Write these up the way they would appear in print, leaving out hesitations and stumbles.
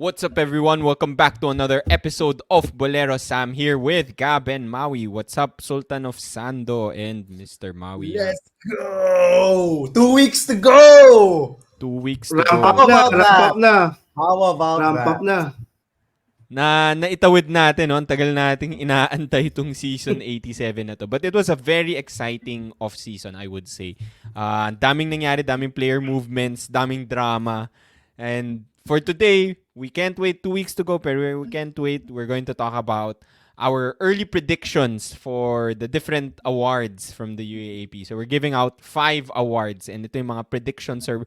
What's up, everyone? Welcome back to another episode of Bolero Sam here with Gab and Maui. What's up, Sultan of Sando and Mr. Maui? Let's go! 2 weeks to go! 2 weeks to Ramp How up go. na, about ramp that? up na, How about ramp that? up na. Naitawid natin, no? Ang tagal nating inaantay itong season 87 na to. But it was a very exciting off-season, I would say. Daming nangyari, daming player movements, daming drama. And for today, we can't wait 2 weeks to go, pero we can't wait. We're going to talk about our early predictions for the different awards from the UAAP. So we're giving out 5 awards. And ito yung mga predictions or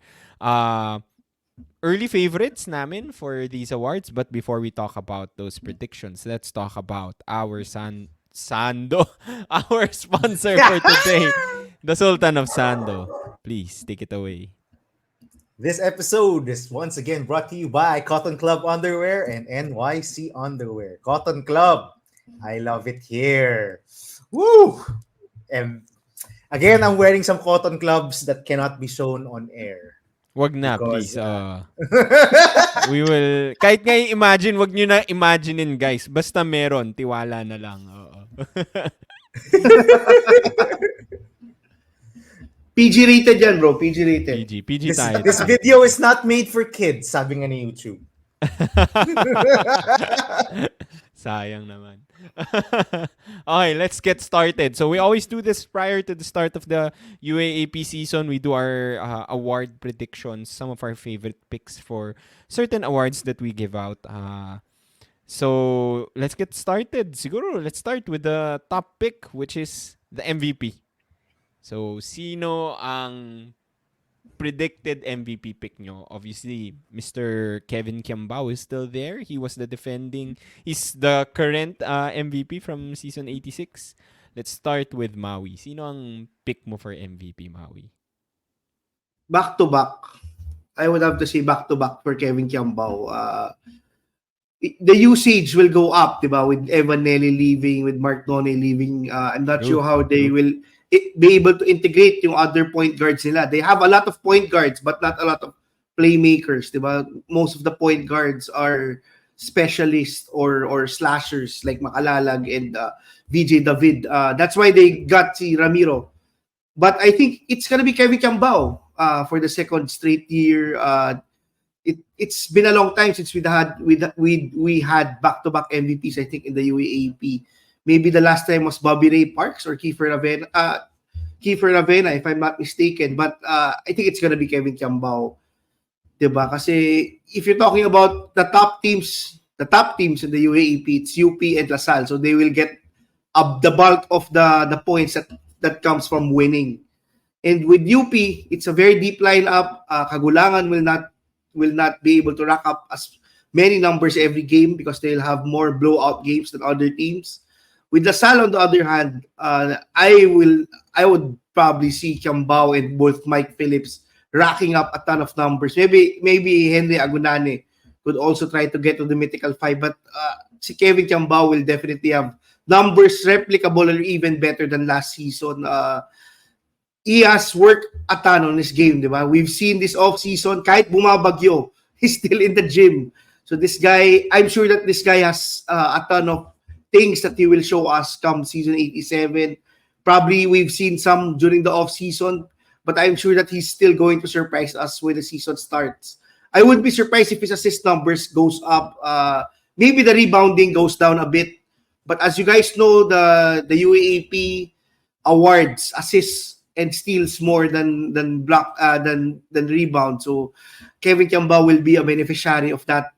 early favorites namin for these awards. But before we talk about those predictions, let's talk about our Sando, our sponsor for today, the Sultan of Sando. Please take it away. This episode is once again brought to you by Cotton Club Underwear and NYC Underwear. Cotton Club, I love it here. Woo! And again, I'm wearing some Cotton Clubs that cannot be shown on air. Wag na, Because, please. We will, kahit nga imagine, wag nyo na imaginein, guys. Basta meron, tiwala na lang. Oo. PG rated yan, bro. PG rated. PG tayo. This video is not made for kids, sabi nga ni YouTube. Sayang naman. Okay, let's get started. So we always do this prior to the start of the UAAP season. We do our award predictions, some of our favorite picks for certain awards that we give out. So let's get started. Siguro, let's start with the top pick, which is the MVP. So, sino ang predicted MVP pick nyo? Obviously, Mr. Kevin Kiambao is still there. He's the current MVP from season 86. Let's start with Maui. Sino ang pick mo for MVP, Maui? Back to back. I would have to say back to back for Kevin Kiambao. The usage will go up, diba? With Evan Nelly leaving, with Mark None leaving. I'm not sure how they will be able to integrate yung other point guards nila. They have a lot of point guards but not a lot of playmakers, diba? Most of the point guards are specialists or slashers like Makalalag and VJ David. That's why they got si Ramiro. But I think it's gonna be Kevin Kiambao for the second straight year. It's been a long time since we had back-to-back MVPs, I think, in the UAAP. Maybe the last time was Bobby Ray Parks or Kiefer Ravena, if I'm not mistaken. But I think it's gonna be Kevin Kiambao. Diba? Kasi if you're talking about the top teams in the UAAP, it's UP and LaSalle. So they will get the bulk of the points that comes from winning. And with UP, it's a very deep lineup. Kagulangan will not be able to rack up as many numbers every game because they'll have more blowout games than other teams. With LaSalle, on the other hand, I would probably see Kiambao and both Mike Phillips racking up a ton of numbers. Maybe Henry Agunane could also try to get to the mythical 5, but si Kevin Kiambao will definitely have numbers replicable or even better than last season. He has worked a ton on his game, di ba? We've seen this off-season, kahit bumabagyo, he's still in the gym. So this guy, I'm sure that this guy has a ton of things that he will show us come season 87. Probably we've seen some during the off-season, but I'm sure that he's still going to surprise us when the season starts. I wouldn't be surprised if his assist numbers goes up. Maybe the rebounding goes down a bit. But as you guys know, the UAAP awards assists and steals more than rebound. So Kevin Kiambao will be a beneficiary of that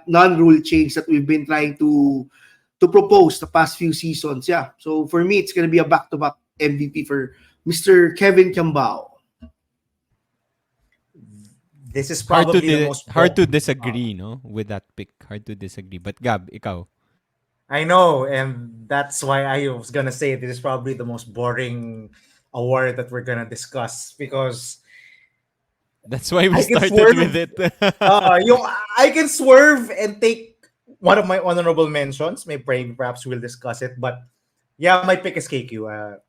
non-rule change that we've been trying to propose the past few seasons. Yeah. So for me, it's gonna be a back-to-back MVP for Mr. Kevin Kiambao. This is probably the most hard to disagree, no, with that pick. Hard to disagree. But Gab, ikaw. I know, and that's why I was gonna say this is probably the most boring award that we're gonna discuss because That's why we I can started swerve. with it. I can swerve and take one of my honorable mentions. Perhaps we'll discuss it, but yeah, my pick is KQ.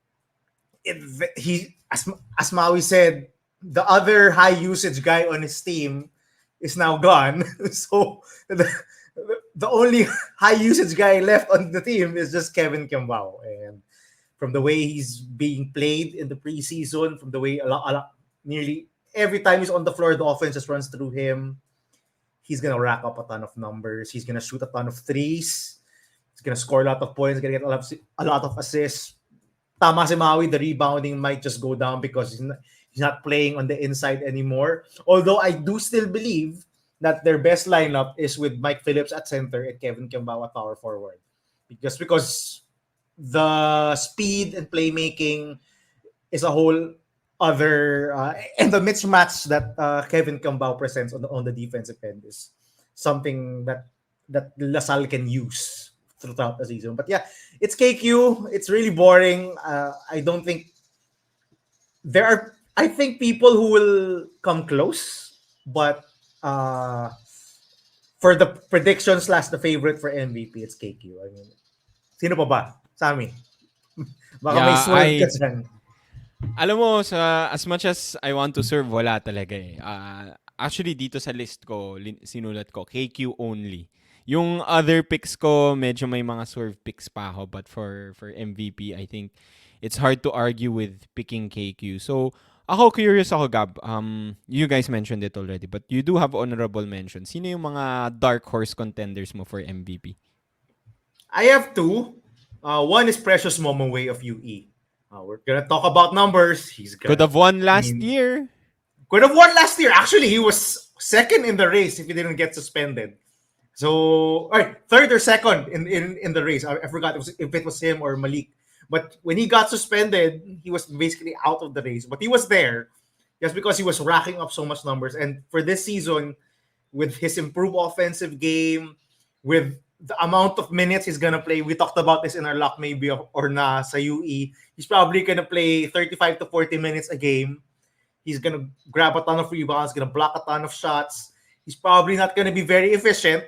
As Maui said, the other high usage guy on his team is now gone. So the only high usage guy left on the team is just Kevin Kimbao. And from the way he's being played in the preseason, from the way nearly every time he's on the floor, the offense just runs through him. He's gonna rack up a ton of numbers. He's gonna shoot a ton of threes. He's gonna score a lot of points. He's gonna get a lot of assists. Tama si Maui, the rebounding might just go down because he's not playing on the inside anymore. Although I do still believe that their best lineup is with Mike Phillips at center and Kevin Kimbao at power forward. Just because the speed and playmaking is a whole other and the mismatch that Kevin Kimbao presents on the defensive end is something that LaSalle can use throughout the season. But yeah, it's KQ. It's really boring. I don't think there are. I think people who will come close, but for the prediction slash the favorite for MVP, it's KQ. I mean, sino pa ba? Sammy. Baka may Yeah, swerve ka dyan. alam mo, as much as I want to serve, wala talaga eh. Actually, dito sa list ko, sinulat ko, KQ only. Yung other picks ko, medyo may mga swerve picks pa ako. But for MVP, I think it's hard to argue with picking KQ. So, ako curious ako, Gab. You guys mentioned it already, but you do have honorable mention. Sino yung mga dark horse contenders mo for MVP? I have two. One is Precious Momoway of UE. We're gonna talk about numbers. Could have won last year. Could have won last year. Actually, he was second in the race if he didn't get suspended. So, third or second in the race. I forgot if it was him or Malik. But when he got suspended, he was basically out of the race. But he was there just because he was racking up so much numbers. And for this season, with his improved offensive game, with the amount of minutes he's gonna play, we talked about this in our lock maybe or na sa UE. He's probably gonna play 35 to 40 minutes a game. He's gonna grab a ton of rebounds, gonna block a ton of shots. He's probably not gonna be very efficient,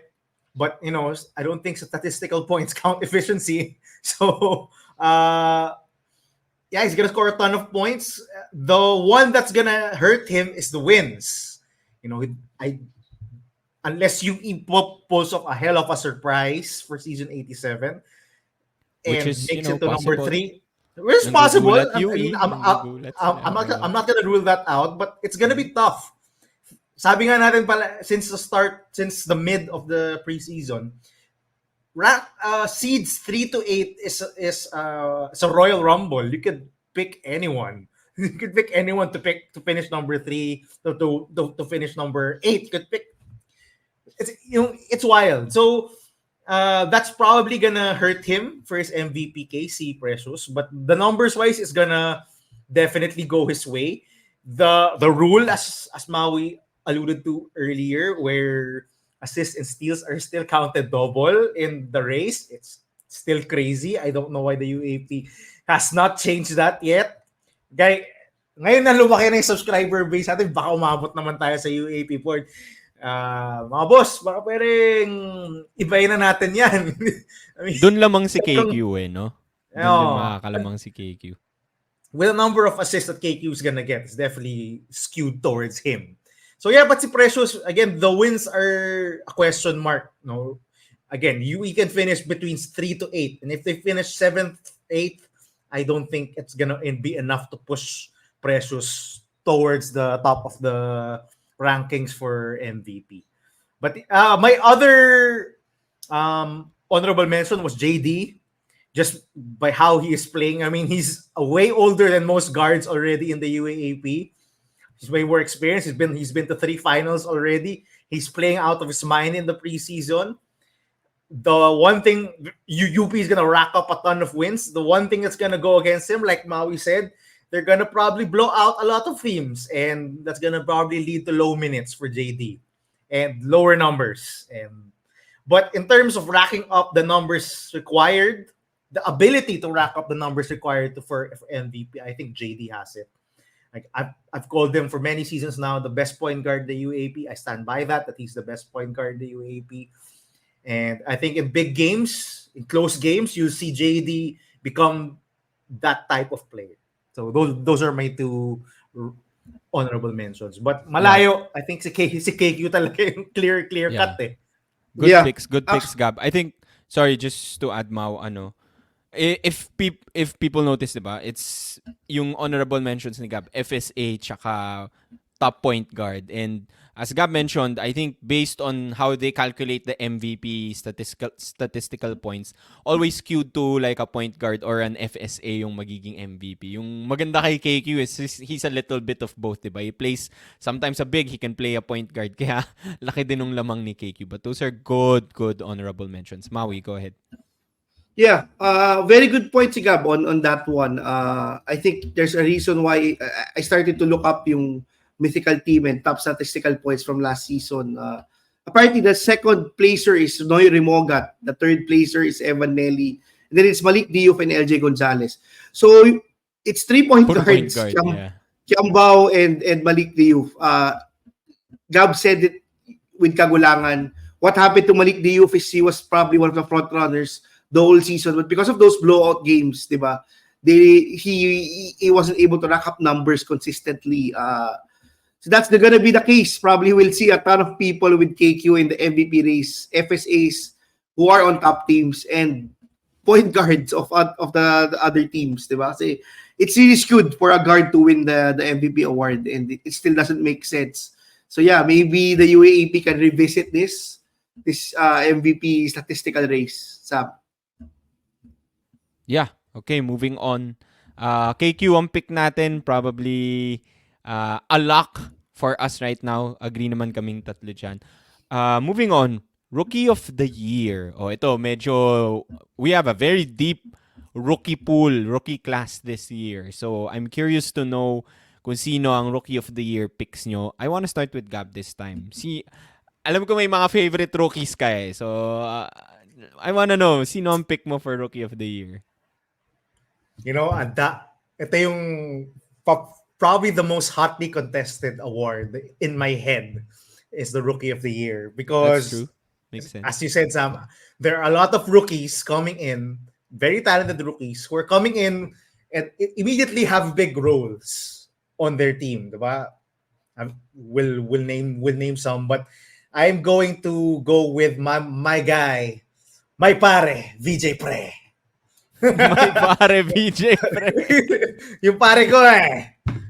but I don't think statistical points count efficiency. So yeah, he's gonna score a ton of points. The one that's gonna hurt him is the wins. Unless you pulls off a hell of a surprise for season 87 Which and is, makes it to possible. number 3. It's possible. Nanggugulat I'm not gonna rule that out, but it's gonna be tough. Sabi nga natin pala, since the mid of the preseason, seeds 3 to 8 is a Royal Rumble. You could pick anyone. You could pick anyone to finish number 3 to finish number 8. You could pick. It's wild. So that's probably gonna hurt him for his MVP case, Precious. But the numbers wise is gonna definitely go his way. The rule, as Maui alluded to earlier, where assists and steals are still counted double in the race. It's still crazy. I don't know why the UAP has not changed that yet. Ngayon na lumaki na yung subscriber base natin, baka umabot naman tayo sa UAP board. Mga boss, baka pwedeng ibayin na natin yan. I mean, doon lamang si KQ no? Doon makakalamang si KQ. With a number of assists that KQ is gonna get, it's definitely skewed towards him. So yeah, but si Precious, again, the wins are a question mark. No, again, we can finish between 3 to 8, and if they finish 7th, 8th, I don't think it's gonna be enough to push Precious towards the top of the rankings for MVP. But my other honorable mention was JD, just by how he is playing. I mean, he's way older than most guards already in the UAAP. He's way more experienced. He's been to 3 finals already. He's playing out of his mind in the preseason. The one thing, UP is gonna rack up a ton of wins. The one thing that's gonna go against him, like Maui said, they're gonna probably blow out a lot of teams, and that's gonna probably lead to low minutes for JD and lower numbers. But in terms of racking up the numbers required, the ability to rack up the numbers required for MVP, I think JD has it. Like I've called him for many seasons now the best point guard in the UAP. I stand by that he's the best point guard in the UAP. And I think in big games, in close games, you'll see JD become that type of player. So those are my two honorable mentions. But Yeah. malayo, I think si KQ talaga yung clear cut Yeah. eh. Yeah. Good picks, Gab. I think, sorry, just to add, Mau, if people notice, diba, it's yung honorable mentions ni Gab, FSA tsaka top point guard. And as Gab mentioned, I think based on how they calculate the MVP statistical points, always skewed to like a point guard or an FSA yung magiging MVP. Yung maganda kay KQ is he's a little bit of both, diba? He plays sometimes a big, he can play a point guard. Kaya laki din ng lamang ni KQ. But those are good honorable mentions. Maui, go ahead. Yeah, very good point si Gab on that one. I think there's a reason why I started to look up yung mythical team and top statistical points from last season. Apparently, the second placer is Noy Rimogat. The third placer is Evan Nelly. And then it's Malik Diouf and LJ Gonzalez. So, it's 3-point Puro point guards. guard, yeah. Kiambao and Malik Diouf. Gab said it with kagulangan. What happened to Malik Diouf is he was probably one of the front runners the whole season, but because of those blowout games, diba, he wasn't able to rack up numbers consistently. So that's gonna be the case. Probably we'll see a ton of people with KQ in the MVP race, FSAs who are on top teams and point guards of the other teams, diba? Kasi it's really skewed for a guard to win the MVP award, and it still doesn't make sense. So yeah, maybe the UAAP can revisit this MVP statistical race. Sam. Yeah. Okay, moving on. KQ ang pick natin, probably a lock for us right now. Agree naman kaming tatlo dyan. Moving on, Rookie of the Year. Ito, medyo, we have a very deep rookie pool, rookie class this year. So, I'm curious to know kung sino ang Rookie of the Year picks nyo. I wanna start with Gab this time. Alam ko may mga favorite rookies ka eh. So, I wanna know, sino ang pick mo for Rookie of the Year? You know, ito yung probably the most hotly contested award in my head is the Rookie of the Year. That's Because, true. Makes sense. as you said, Sam, there are a lot of rookies coming in, very talented rookies, who are coming in and immediately have big roles on their team. Diba? We'll name some, but I'm going to go with my guy, my pare, VJ Pre. May pare, VJ, pre. Yung pare ko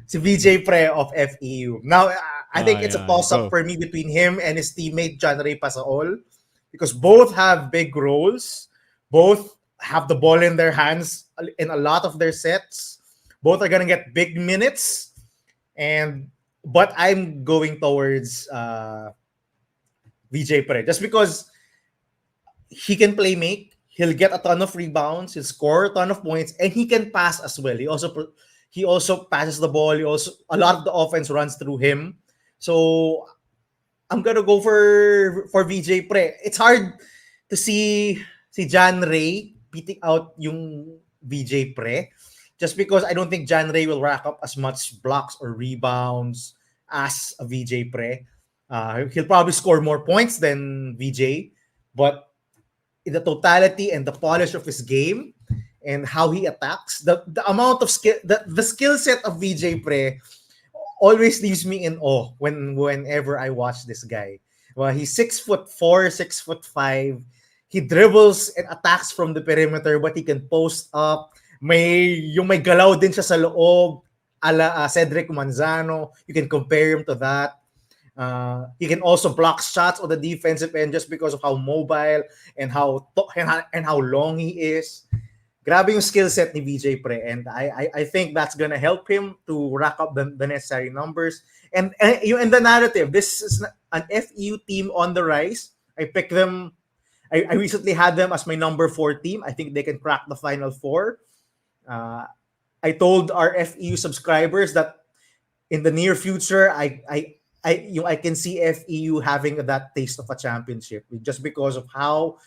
si VJ Pre of FEU. Now, I think it's a toss-up for me between him and his teammate John Ray Pasaol because both have big roles. Both have the ball in their hands in a lot of their sets. Both are gonna get big minutes. But I'm going towards VJ Pre just because he can play make. He'll get a ton of rebounds. He'll score a ton of points, and he can pass as well. He also passes the ball. A lot of the offense runs through him. So I'm gonna go for VJ Pre. It's hard to see John Ray beating out yung VJ Pre, just because I don't think John Ray will rack up as much blocks or rebounds as a VJ Pre. He'll probably score more points than VJ, but in the totality and the polish of his game and how he attacks, the amount of skill, the skill set of VJ Pre always leaves me in awe whenever I watch this guy. Well, he's 6'4", 6'5". He dribbles and attacks from the perimeter, but he can post up. May galaw din siya sa loob, ala Cedric Manzano. You can compare him to that. He can also block shots on the defensive end just because of how mobile and how long he is. Grabe yung skill set ni VJ Pre, and I think that's gonna help him to rack up the necessary numbers. And the narrative, this is an FEU team on the rise. I picked them. I recently had them as my number 4 team. I think they can crack the Final Four. I told our FEU subscribers that in the near future, I can see FEU having that taste of a championship just because of how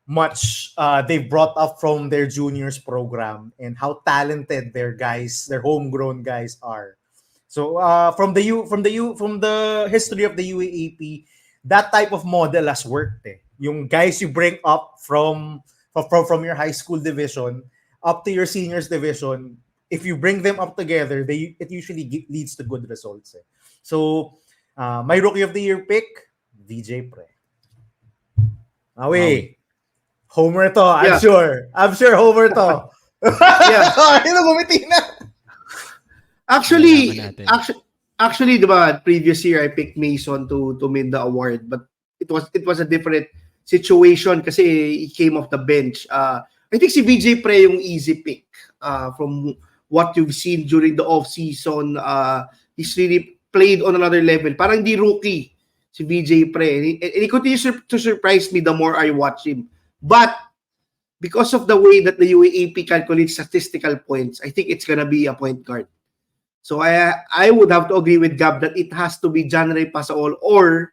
much they've brought up from their juniors program and how talented their homegrown guys are. So from the history of the UAAP, that type of model has worked. Yung guys you bring up from your high school division up to your seniors division, if you bring them up together, it usually leads to good results. Eh. So, my rookie of the year pick, VJ Pre. Maui. Awi, Homer to, I'm Yeah, sure. I'm sure Homer to. yeah. Ayun, bumiti na. Malalaman Actually, natin. actually, diba, previous year I picked Mason to win the award, but it was a different situation kasi he came off the bench. I think si VJ Pre yung easy pick. From what you've seen during the off season, he's really played on another level. Parang di rookie si VJ Pre. And he continues to surprise me the more I watch him. But because of the way that the UAAP calculates statistical points, I think it's gonna be a point guard. So I would have to agree with Gab that it has to be John Ray Pasaol or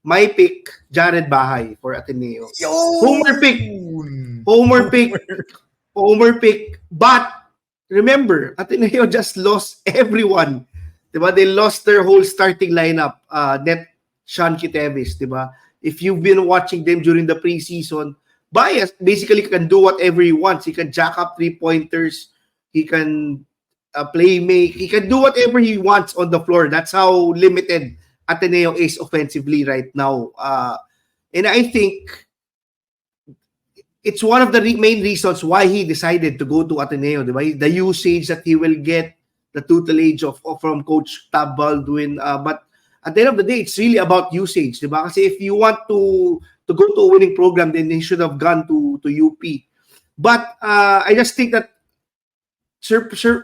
my pick, Jared Bahay for Ateneo. Homer pick, Yun! Homer pick, Homer pick. But remember, Ateneo just lost everyone. Diba? They lost their whole starting lineup. Net Sean Kitevis, diba? If you've been watching them during the preseason, Bias basically can do whatever he wants. He can jack up 3-pointers. He can play make. He can do whatever he wants on the floor. That's how limited Ateneo is offensively right now. And I think it's one of the main reasons why he decided to go to Ateneo. Diba? The usage that he will get, the tutelage of from Coach Tab Baldwin. But at the end of the day, it's really about usage. Diba? Kasi if you want to go to a winning program, then he should have gone to UP. But I just think that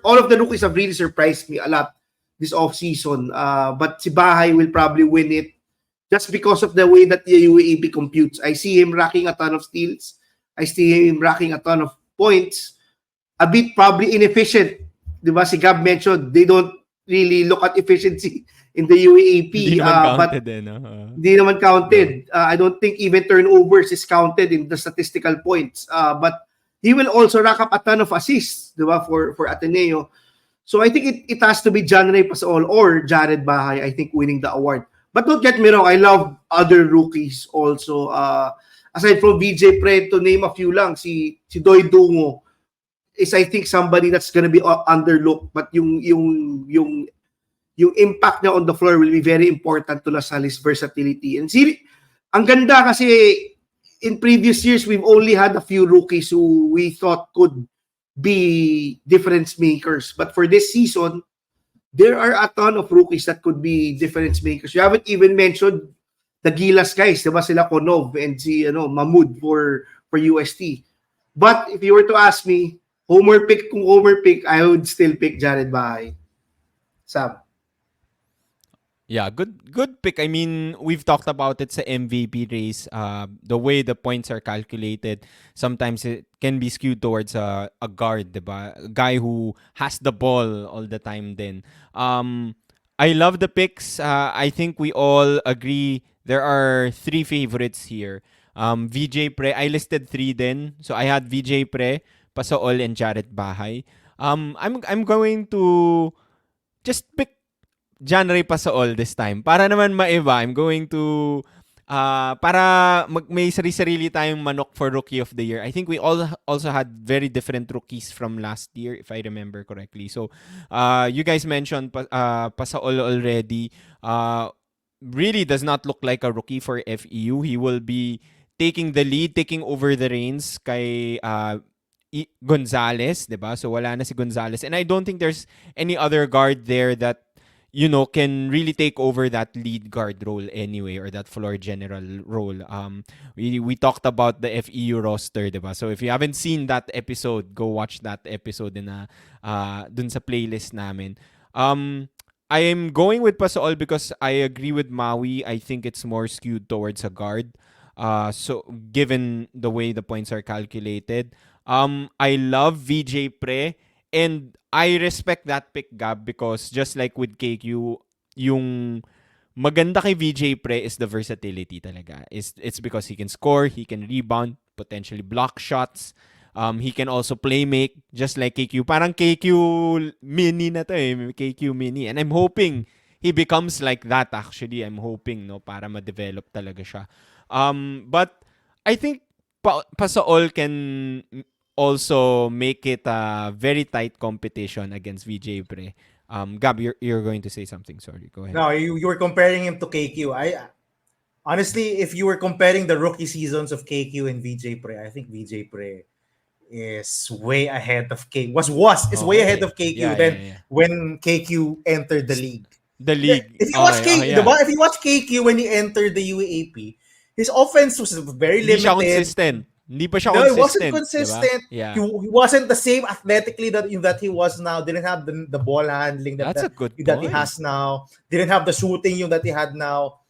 all of the rookies have really surprised me a lot this offseason. But si Bahay will probably win it just because of the way that the UAAP computes. I see him racking a ton of steals. I see him racking a ton of points. A bit probably inefficient. Diba si Gab mentioned, they don't really look at efficiency in the UAAP. Hindi naman But counted hindi naman counted. I don't think even turnovers is counted in the statistical points. But he will also rack up a ton of assists, diba, for Ateneo. So I think it has to be John Ray Pasol or Jared Bahay, I think, winning the award. But don't get me wrong, I love other rookies also. Aside from VJ Pre, to name a few lang, si Doy Dungo is, I think, somebody that's gonna be underlooked, but yung impact niya on the floor will be very important to LaSalle's versatility. And ang ganda kasi in previous years, we've only had a few rookies who we thought could be difference makers. But for this season, there are a ton of rookies that could be difference makers. You haven't even mentioned the Gilas guys, diba, sila Konov and si Mahmoud for UST. But if you were to ask me, Homer pick, I would still pick Jared Bahay. Sam. Yeah, good pick. I mean, we've talked about it sa MVP race. The way the points are calculated, sometimes it can be skewed towards a guard, diba? A guy who has the ball all the time then. I love the picks. I think we all agree there are three favorites here. VJ Pre, I listed three then. So I had VJ Pre, Pasaol, and Jared Bahay. I'm going to just pick John Ray Pasaol this time. Para naman maiba, I'm going to para may sarili-sarili tayong manok for Rookie of the Year. I think we all also had very different rookies from last year, if I remember correctly. So, you guys mentioned Pasaol already. Really does not look like a rookie for FEU. He will be taking the lead, taking over the reins kay Gonzalez, 'di ba? So wala na si Gonzalez, and I don't think there's any other guard there that can really take over that lead guard role anyway, or that floor general role. We talked about the FEU roster, diba? So if you haven't seen that episode, go watch that episode na dun sa playlist namin. I am going with Pasaol because I agree with Maui. I think it's more skewed towards a guard. So given the way the points are calculated, I love VJ Pre. And I respect that pick, Gab, because just like with KQ, yung maganda kay VJ Pre is the versatility talaga. It's because he can score, he can rebound, potentially block shots. He can also play make, just like KQ. Parang KQ mini na to eh, KQ mini. And I'm hoping he becomes like that actually. I'm hoping, no, para ma-develop talaga siya. But I think Pasaol can also make it a very tight competition against VJ Pre. Gab, you're going to say something. Sorry, go ahead. No, you were comparing him to KQ. I honestly, if you were comparing the rookie seasons of KQ and VJ Pre, I think VJ Pre is way ahead of K was is way ahead Okay. of KQ Yeah, than yeah, yeah. when KQ entered the league. The Yeah, league. Okay, okay, yeah. If you watch KQ when he entered the UAAP, his offense was very Hindi siya limited. consistent. Hindi pa siya No, he wasn't consistent, 'di ba? consistent. Yeah. He wasn't the same athletically that he was now. Didn't have the ball handling That's a good that he point. has now. Didn't have the shooting that he had now.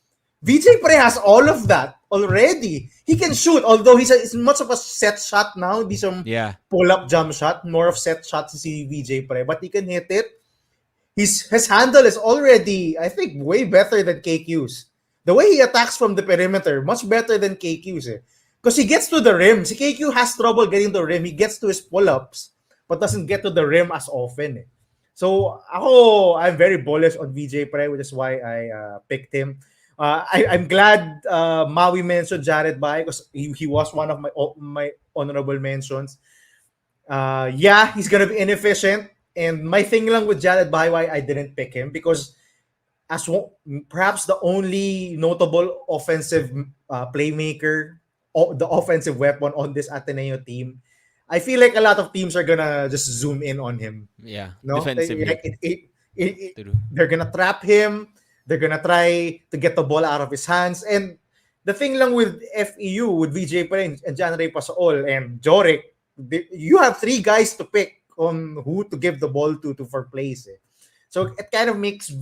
VJ Pre has all of that already. He can shoot, although he's much of a set shot now. Hindi some Yeah. pull-up jump shot. More of set shots si VJ Pre. But he can hit it. His handle is already, I think, way better than KQ's. The way he attacks from the perimeter, much better than KQ's. Because he gets to the rim. Si KQ has trouble getting to the rim. He gets to his pull-ups, but doesn't get to the rim as often. So, I'm very bullish on VJ Pre, which is why I picked him. I'm glad Maui mentioned Jared Bae because he was one of my honorable mentions. Yeah, he's gonna be inefficient. And my thing lang with Jared Bae, why I didn't pick him, because as perhaps the only notable offensive playmaker, the offensive weapon on this Ateneo team, I feel like a lot of teams are gonna just zoom in on him. Yeah. No, Defensively. True. they're gonna trap him. They're gonna try to get the ball out of his hands. And the thing lang with FEU, with VJ Pre and John Ray Pasaol and Joric, you have three guys to pick on who to give the ball to for plays. So it kind of makes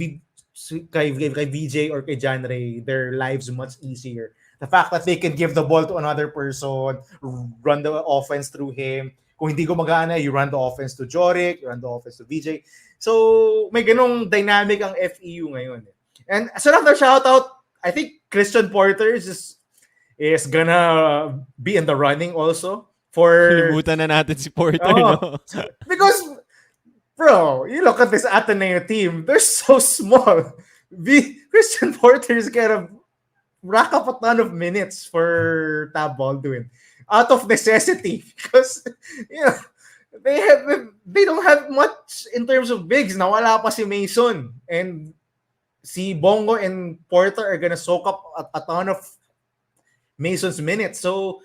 kay VJ or kay John Ray their lives much easier. The fact that they can give the ball to another person, run the offense through him. Kung hindi gumagana, you run the offense to Joric, you run the offense to VJ. So may ganong dynamic ang FEU ngayon. And as another shout out, I think Christian Porter is gonna be in the running also for Kalimutan na natin si Porter, no? because bro, you look at this Ateneo team, they're so small. Christian Porter is gonna rack up a ton of minutes for Tab Baldwin out of necessity because you know they don't have much in terms of bigs. Nawala pa si Mason, and si Bongo and Porter are gonna soak up a ton of Mason's minutes. So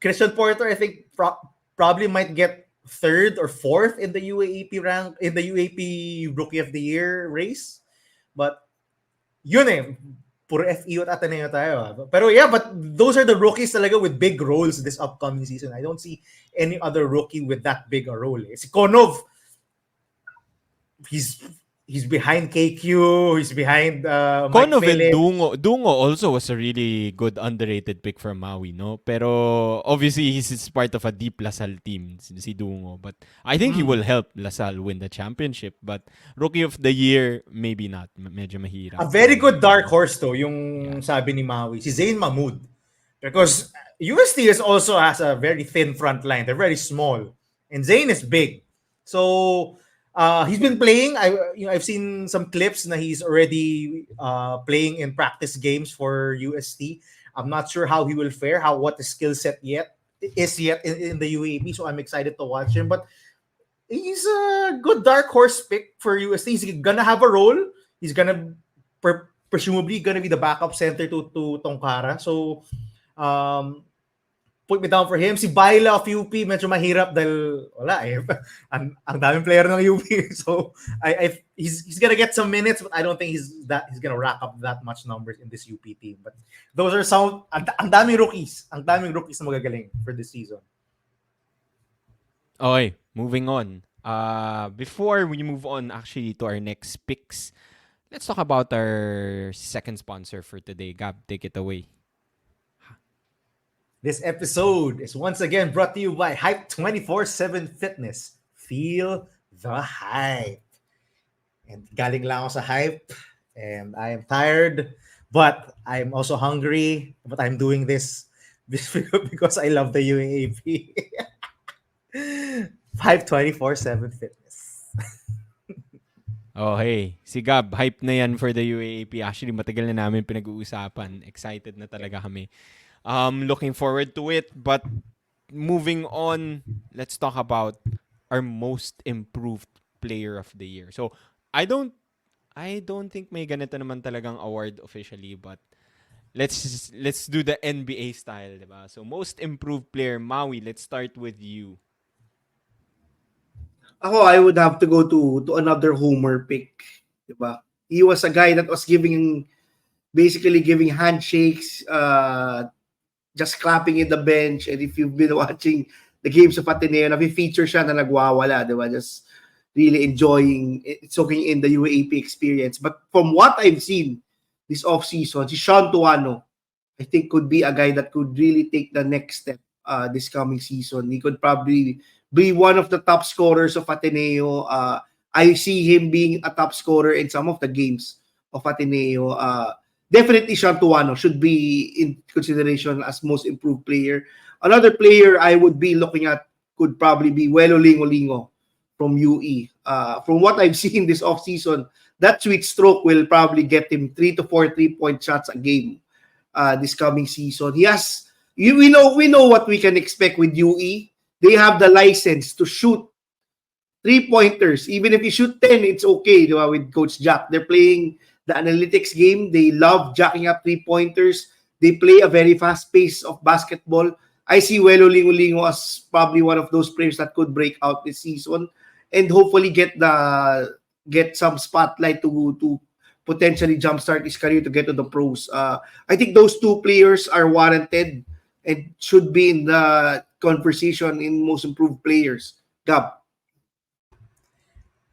Christian Porter, I think, probably might get third or fourth in the UAAP rank, in the UAAP Rookie of the Year race. But yun puro FEU at Ateneo tayo. Pero yeah, but those are the rookies talaga with big roles this upcoming season. I don't see any other rookie with that big a role. Si Konov, he's behind KQ, he's behind Mike Konov and Phillips. Dungo also was a really good underrated pick from Maui, no? Pero obviously he's part of a deep LaSalle team, si Dungo. But I think he will help LaSalle win the championship. But Rookie of the Year, maybe not. Medyo mahirap. A very good dark horse to yung sabi ni Maui, si Zayn Mahmood. Because UST also has a very thin front line. They're very small. And Zayn is big. So he's been playing. I've seen some clips na he's already playing in practice games for UST. I'm not sure how he will fare, what his skill set is yet in the UAP. So I'm excited to watch him. But he's a good dark horse pick for UST. He's gonna have a role. He's gonna presumably gonna be the backup center to Tongkara. So put me down for him. Si Baila of UP, medyo mahirap dahil wala ang daming player ng UP. So he's gonna get some minutes, but I don't think he's gonna rack up that much numbers in this UP team. But those are ang daming rookies. Ang daming rookies na magagaling for this season. Okay, moving on. Before we move on actually to our next picks, let's talk about our second sponsor for today. Gab, take it away. This episode is once again brought to you by Hype 24/7 Fitness. Feel the hype. And galing lang ako sa hype, and I am tired, but I'm also hungry, but I'm doing this because I love the UAAP. Hype 24/7 Fitness. Oh, hey. Si Gab, hype na yan for the UAAP. Actually, matagal na namin pinag-uusapan. Excited na talaga kami. Looking forward to it. But moving on, let's talk about our most improved player of the year. So, I don't I don't think may ganito naman talagang award officially, but let's do the NBA style, 'di ba? So, most improved player, Maui, let's start with you. Ako, I would have to go to another homer pick. Diba? He was a guy that was basically giving handshakes, just clapping in the bench. And if you've been watching the games of Ateneo, na-feature siya na nagwawala, di ba? Just really enjoying, soaking in the UAAP experience. But from what I've seen this offseason, si Sean Tuano, I think could be a guy that could really take the next step this coming season. He could probably be one of the top scorers of Ateneo. I see him being a top scorer in some of the games of Ateneo. Definitely Sean Tuano should be in consideration as most improved player. Another player I would be looking at could probably be Welo Lingo from UE. From what I've seen this offseason, that sweet stroke will probably get him 3 to 4 3-point shots a game this coming season. We know what we can expect with UE. They have the license to shoot 3-pointers. Even if you shoot 10, it's okay, diba, with Coach Jack. They're playing the analytics game. They love jacking up 3-pointers. They play a very fast pace of basketball. I see Welo Lingo as probably one of those players that could break out this season and hopefully get some spotlight to potentially jumpstart his career to get to the pros. I think those two players are warranted and should be in the conversation in most improved players. Gab.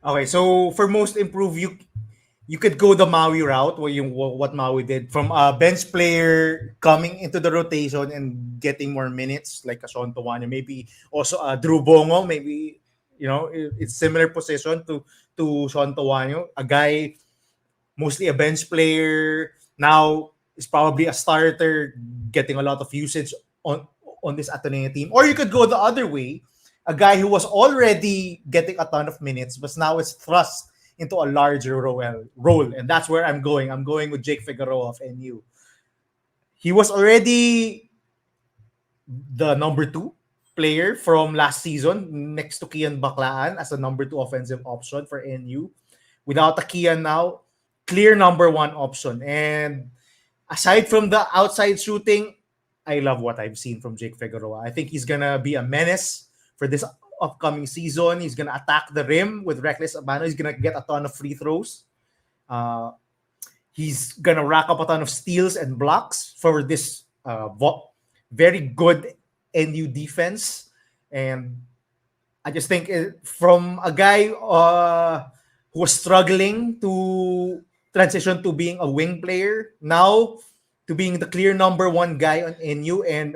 Okay, so for most improved, you could go the Maui route, what Maui did from a bench player coming into the rotation and getting more minutes, like a Sean Tuano, maybe also Drew Bongo, maybe it's similar position to Sean Tuano, a guy mostly a bench player now is probably a starter, getting a lot of usage on this Ateneo team. Or you could go the other way, a guy who was already getting a ton of minutes, but now is thrust into a larger role. And that's where I'm going. I'm going with Jake Figueroa of NU. He was already the number 2 player from last season next to Kian Baclaan as a number 2 offensive option for NU. Without a Kian now, clear number 1 option. And aside from the outside shooting, I love what I've seen from Jake Figueroa. I think he's gonna be a menace for this upcoming season. He's gonna attack the rim with reckless abandon. He's gonna get a ton of free throws. He's gonna rack up a ton of steals and blocks for this very good NU defense. And I just think from a guy who was struggling to transition to being a wing player now to being the clear number 1 guy on NU, and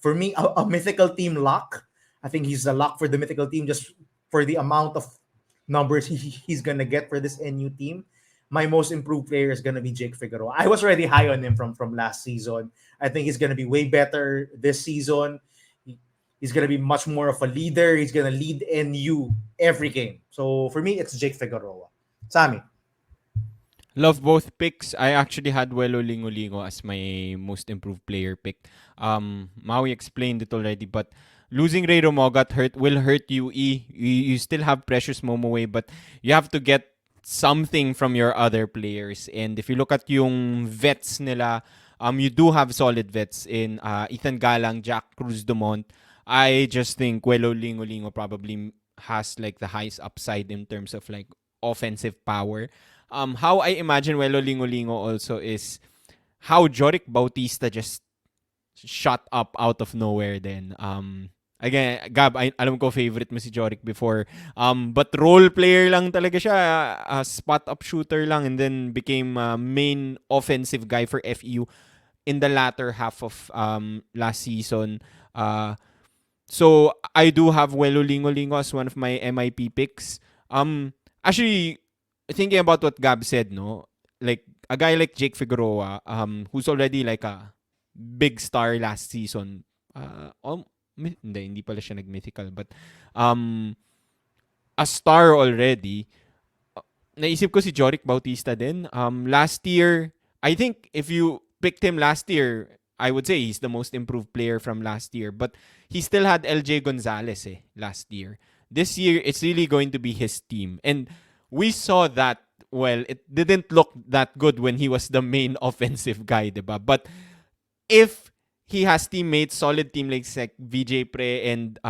for me a mythical team lock. I think he's the lock for the mythical team just for the amount of numbers he's gonna get for this NU team. My most improved player is gonna be Jake Figueroa. I was already high on him from last season. I think he's gonna be way better this season. He's gonna be much more of a leader. He's gonna lead NU every game. So for me, it's Jake Figueroa. Sammy. Love both picks. I actually had Welo Lingo as my most improved player pick. Maui explained it already, but losing Ray Romogat will hurt UE. You still have Precious Momoway, but you have to get something from your other players. And if you look at yung vets nila, you do have solid vets in Ethan Galang, Jack Cruz Dumont. I just think Welo Lingo probably has like the highest upside in terms of like offensive power. How I imagine Welo Lingo also is how Joric Bautista just shot up out of nowhere then. Again, Gab, alam ko favorite mo si Joric before. But role player lang talaga siya, a spot-up shooter lang, and then became main offensive guy for FEU in the latter half of last season. So I do have Welo Lingo as one of my MIP picks. Actually, thinking about what Gab said, no, like a guy like Jake Figueroa, who's already like a big star last season. Hindi pala siya nag-mythical, but a star already. Naisip ko si Joric Bautista din. Last year, I think if you picked him last year, I would say he's the most improved player from last year. But he still had LJ Gonzalez last year. This year, it's really going to be his team. And we saw that, well, it didn't look that good when he was the main offensive guy, diba? But if he has teammates, solid teammates like VJ Pre and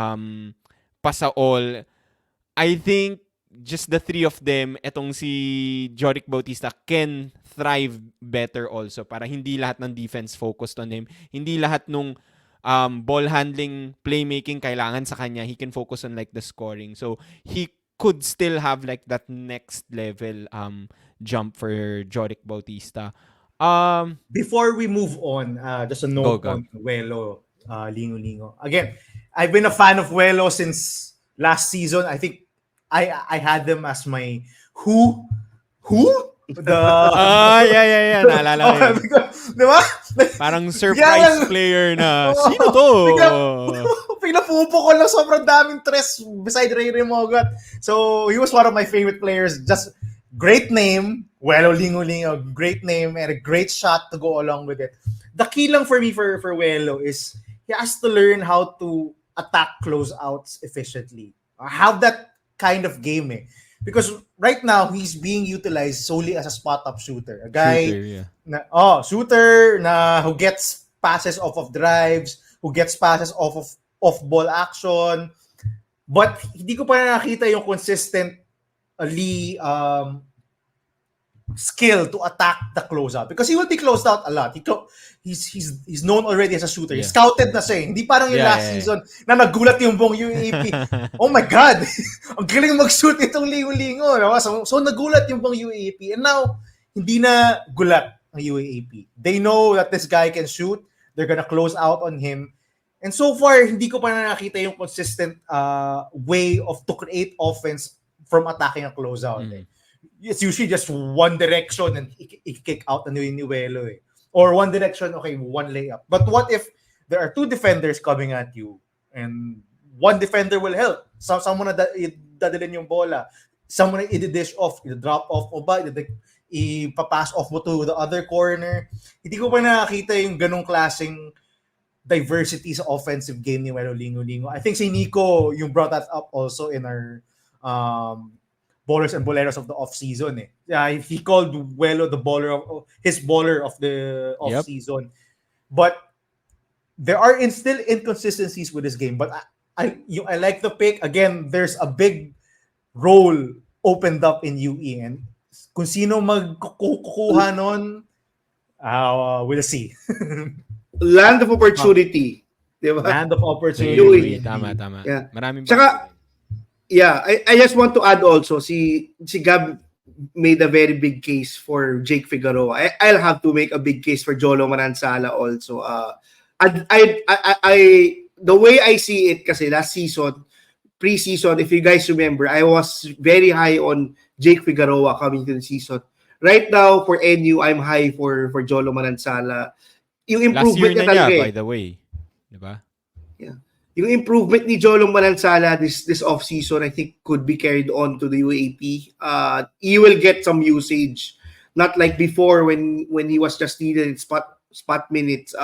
Pasaol, I think just the three of them, etong si Joric Bautista can thrive better also para hindi lahat ng defense focused on him. Hindi lahat nung ball handling, playmaking kailangan sa kanya. He can focus on like the scoring. So he could still have like that next level jump for Joric Bautista. Before we move on, just a note Go. on Welo, Lingo. Again, I've been a fan of Welo since last season. I think I had them as my who the Yeah. Naalala ko yun. Di ba? Parang surprise player na, sino to? Pinapupo ko lang sobrang daming tres beside Ray Remogat. So, he was one of my favorite players. Just great name, Welo Lingo, great name, and a great shot to go along with it. The key lang for me for Welo is he has to learn how to attack closeouts efficiently. Have that kind of game Because right now, he's being utilized solely as a spot-up shooter. A guy shooter na who gets passes off of drives, who gets passes off of off-ball action. But hindi ko pa nakita yung consistently skill to attack the closeout because he will be closed out a lot. He's known already as a shooter. He's scouted na siya. Hindi parang yung last season na nagulat yung buong UAAP. Oh my God! Ang galing mag-shoot itong Lingo-Lingo. So nagulat yung buong UAAP. And now, hindi na gulat ang UAAP. They know that this guy can shoot. They're gonna close out on him. And so far, hindi ko pa nakita yung consistent way to create offense from attacking a closeout. It's usually just one direction and i-kick out na ni Welo Or one direction, okay, one layup. But what if there are two defenders coming at you and one defender will help? Someone na dadalhin yung bola. Someone na i-dish off, i-drop off mo ba, i-pass off mo to the other corner. Hindi ko pa nakakita yung ganong klaseng diversity sa offensive game ni Welo Lingo. I think si Nico yung brought that up also in our bowlers and boleros of the off-season. Yeah, he called Welo the his bowler of the off-season. But there are still inconsistencies with this game. But I like the pick. Again, there's a big role opened up in UE. And kung sino magkukuha nun, we'll see. Land of opportunity. Diba? Land of opportunity. Tama. Yeah. Maraming Tsaka, I just want to add also, si Gab made a very big case for Jake Figueroa. I'll have to make a big case for Jolo Manansala also. The way I see it kasi last season, pre-season, if you guys remember, I was very high on Jake Figueroa coming to the season. Right now, for NU, I'm high for Jolo Manansala. Yung improvement last year niya talaga by the way. Diba? Yeah. Yung improvement ni Jolong Manansala this off-season, I think, could be carried on to the UAP. He will get some usage. Not like before when he was just needed in spot minutes.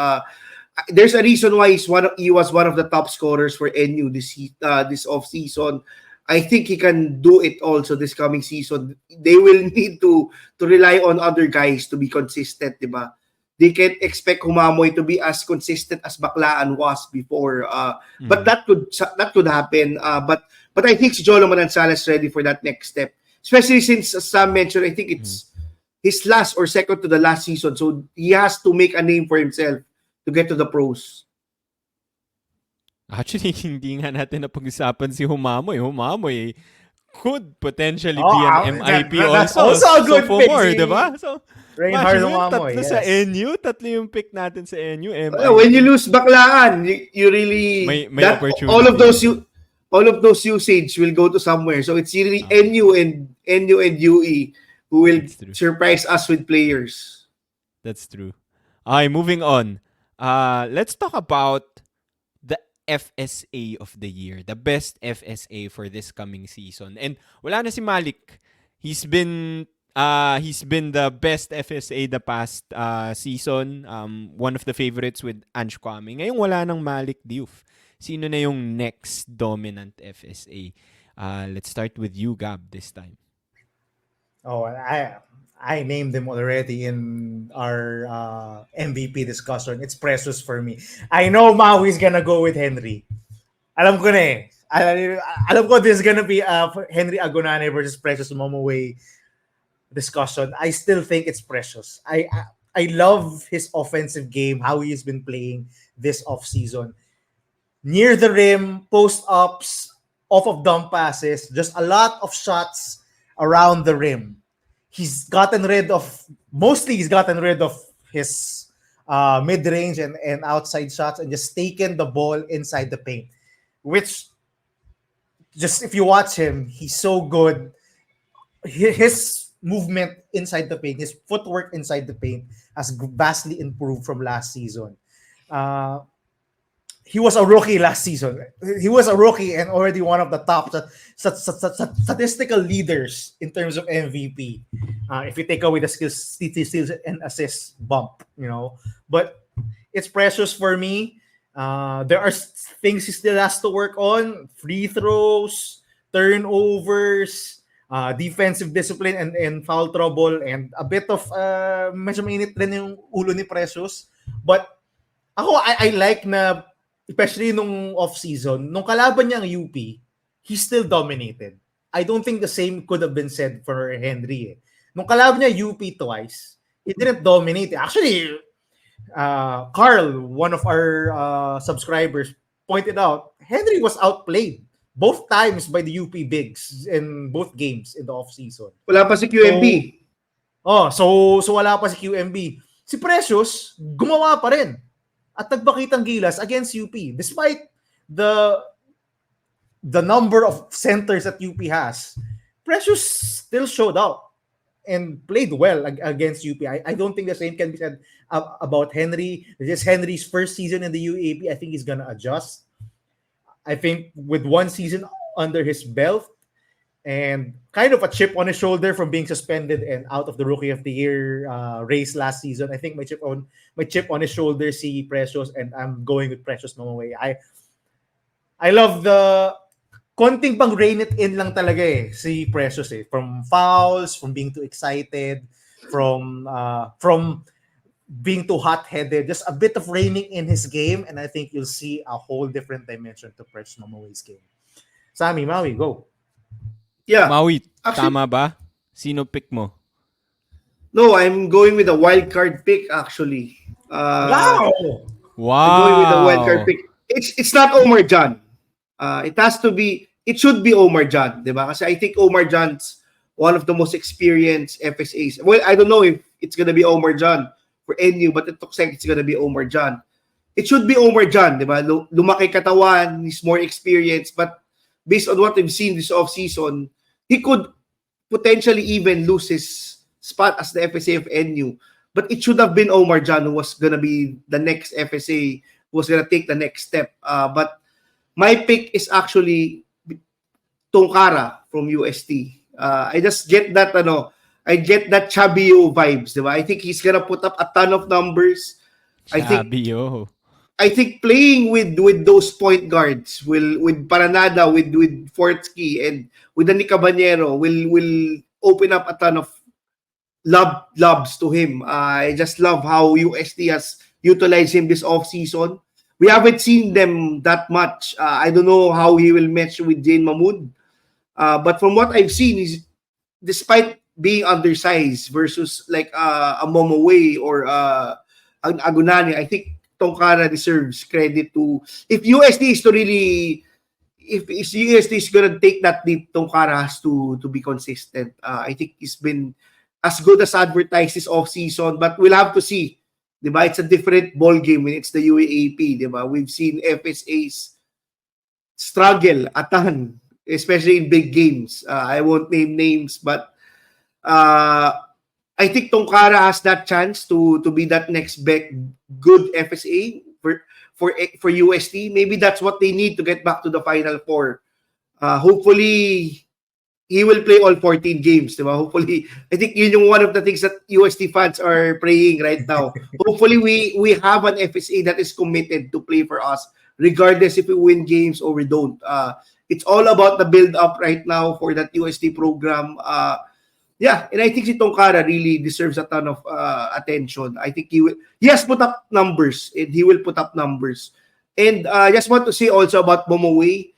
There's a reason why he was one of the top scorers for NU this off-season. I think he can do it also this coming season. They will need to rely on other guys to be consistent, diba? They can't expect Humamoy to be as consistent as Baklaan was before. But that could happen. But I think si Jolo Manansala is ready for that next step. Especially since, as Sam mentioned, I think it's his last or second to the last season. So he has to make a name for himself to get to the pros. Actually, hindi nga natin napag-usapan si Humamoy. Humamoy could potentially be an MIP that's also. also a good pick, Sophomore, diba? So, Reinhard yung Humamoy, tatlo sa NU, tatlo yung pick natin sa NU. When you lose Baklaan, you really may opportunity. All of those usage will go to somewhere. So it's really NU and UE who will surprise us with players. That's true. Okay, moving on. Let's talk about the FSA of the year. The best FSA for this coming season. And wala na si Malik. He's been He's been the best FSA the past season. One of the favorites with Ange Kwame. Ngayon wala nang Malik Diouf. Sino na yung next dominant FSA? Let's start with you, Gab, this time. Oh, I named them already in our MVP discussion. It's Precious for me. I know Maui's gonna go with Henry. Alam ko na eh. Alam ko this is gonna be Henry Agonane versus Precious Momoway discussion. I still think it's Precious. I love his offensive game, how he's been playing this offseason. Near the rim, post-ups, off of dump passes, just a lot of shots around the rim. He's gotten rid of his mid-range and outside shots and just taken the ball inside the paint. Which, just if you watch him, he's so good. His movement inside the paint, his footwork inside the paint has vastly improved from last season. He was a rookie last season. He was a rookie and already one of the top statistical leaders in terms of MVP. If you take away the steals and assists bump, But it's Precious for me. There are things he still has to work on: free throws, turnovers, defensive discipline and foul trouble, and a bit of medyo mainit rin yung ulo ni Precious. But I like na, especially nung off-season, nung kalaban niya ang UP, he still dominated. I don't think the same could have been said for Henry. Nung kalaban niya UP twice, he didn't dominate. Actually, Carl, one of our subscribers, pointed out, Henry was outplayed both times by the UP Bigs in both games in the off-season. Wala pa si QMB. So wala pa si QMB. Si Precious, gumawa pa rin. At nagbakitang gilas against UP. Despite the number of centers that UP has, Precious still showed up and played well against UP. I don't think the same can be said about Henry. This is Henry's first season in the UAAP. I think he's going to adjust. I think with one season under his belt and kind of a chip on his shoulder from being suspended and out of the Rookie of the Year race last season, I think my chip on his shoulder, si Precious, and I'm going with Precious Momoway. I love the konting pang rein it in lang talaga si Precious from fouls, from being too excited, from being too hot-headed, just a bit of reining in his game, and I think you'll see a whole different dimension to Precious Momoway's game. Sammy, Maui, go. Yeah. Maui, Actually, tama ba? Sino pick mo? No, I'm going with a wild card pick actually. Wow! I'm going with a wild card pick. It's not Omar John. It should be Omar John, diba? Kasi I think Omar John's one of the most experienced FSAs. Well, I don't know if it's gonna be Omar John for NU, but it looks like it's gonna be Omar John. It should be Omar John, diba? Lumaki katawan, he's more experienced, but based on what we've seen this offseason, he could potentially even lose his spot as the FSA of NU. But it should have been Omar John who was going to be the next FSA, who was going to take the next step. But my pick is actually Tongkara from UST. I just get that, I get that Chabio vibes. Diba? I think he's going to put up a ton of numbers. Chabio. I think playing with those point guards with Paranada, with Fortsky, and with Danny Cabanero will open up a ton of lobs to him. I just love how UST has utilized him this offseason. We haven't seen them that much. I don't know how he will match with Jane Mahmood. But from what I've seen, is despite being undersized versus like a Momoway or an Agunani, I think Tongkara deserves credit to, if USD is gonna take that deep, Tongkara has to be consistent. I think he's been as good as advertised this offseason, but we'll have to see. Diba? It's a different ball game when it's the UAAP. Diba? We've seen FSAs struggle a ton, especially in big games. I won't name names, but I think Tongkara has that chance to be that next good FSA for UST. Maybe that's what they need to get back to the Final Four. Hopefully, he will play all 14 games, diba? Hopefully, I think yun yung one of the things that UST fans are praying right now. Hopefully, we have an FSA that is committed to play for us, regardless if we win games or we don't. It's all about the build-up right now for that UST program. Yeah, and I think si Tongkara really deserves a ton of attention. I think he has put up numbers, and he will put up numbers. And I just want to say also about Momoe,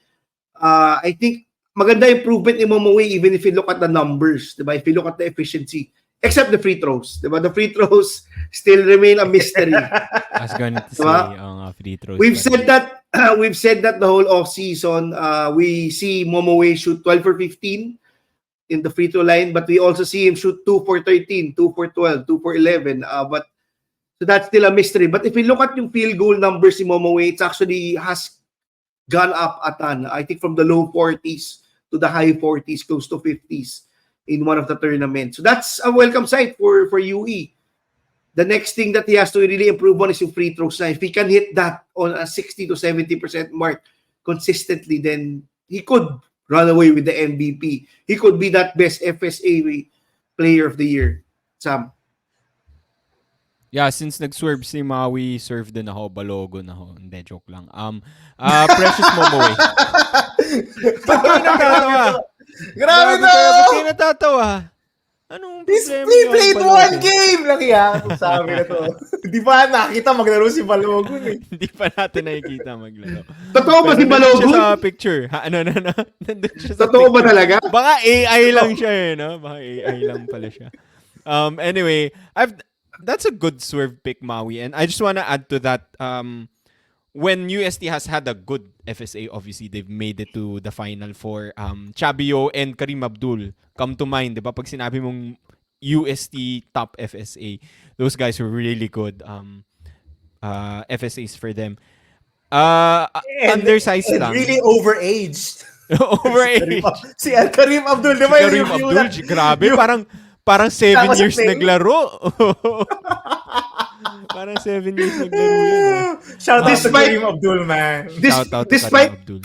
I think maganda improvement ni Momoe even if you look at the numbers, diba? If you look at the efficiency, except the free throws, diba? The free throws still remain a mystery. I was going to Diba? say, free throws. We've pa said rin. that we've said that the whole off season. We see Momoe shoot 12 for 15 in the free throw line, but we also see him shoot 2 for 13, 2 for 12, 2 for 11. But so that's still a mystery. But if you look at yung field goal numbers ni Momoe, it's actually has gone up a ton. I think from the low 40s to the high 40s, close to 50s in one of the tournaments. So that's a welcome sight for UE. The next thing that he has to really improve on is yung free throws na. If he can hit that on a 60 to 70% mark consistently, then he could run away with the MVP. He could be that best FSA player of the year. Sam. Yeah, since nag-swerve si Maui, serve din ako, balogo na ako. Hindi, joke lang. Precious Momoe. Ba't kayo natatawa? Grabe to! Ba't kayo natatawa? Anong He's problema he niyo, played balogo? one game lang yan. Sabi na to. Di ba nakita maglaro si Balogun eh. Hindi pa natin nakikita maglaro. Totoo ba si Pero nandun siya Balogun? sa picture. Nandun siya sa Totoo ba picture. talaga? Baka AI lang siya no? Baka AI lang pala siya. Anyway, that's a good swerve pick, Maui. And I just wanna add to that, when UST has had a good FSA, obviously they've made it to the final four. Chabio and Karim Abdul come to mind, 'di ba? Pag sinabi mong UST top FSA, those guys were really good FSAs for them. Undersized and lang. really overaged. Overage. Si Karim Abdul, di Si ba Karim yung review Abdul, na- grabe, parang 7 Tama sa years thing. naglaro. Parang 7 years naglaro yan. Shout out to Despite- Karim Abdul, man. Shout out to Despite Karim Abdul.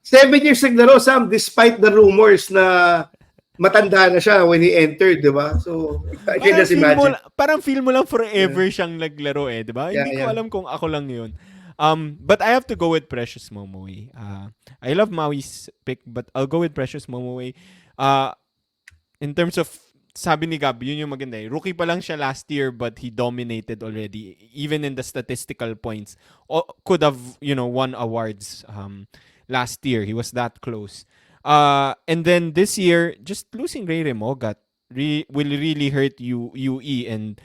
7 years naglaro, Sam, despite the rumors na matanda na siya when he entered, di ba? So, I can just imagine. Parang feel mo lang forever siyang naglaro di ba? Yeah, Hindi ko yeah. alam kung ako lang yun. But I have to go with Precious Momoe. I love Maui's pick, but I'll go with Precious Momoe. In terms of, sabi ni Gab, yun yung maganda eh. Rookie pa lang siya last year, but he dominated already. Even in the statistical points. Could have, won awards last year. He was that close. And then this year, just losing Ray Remogat will really hurt UE, and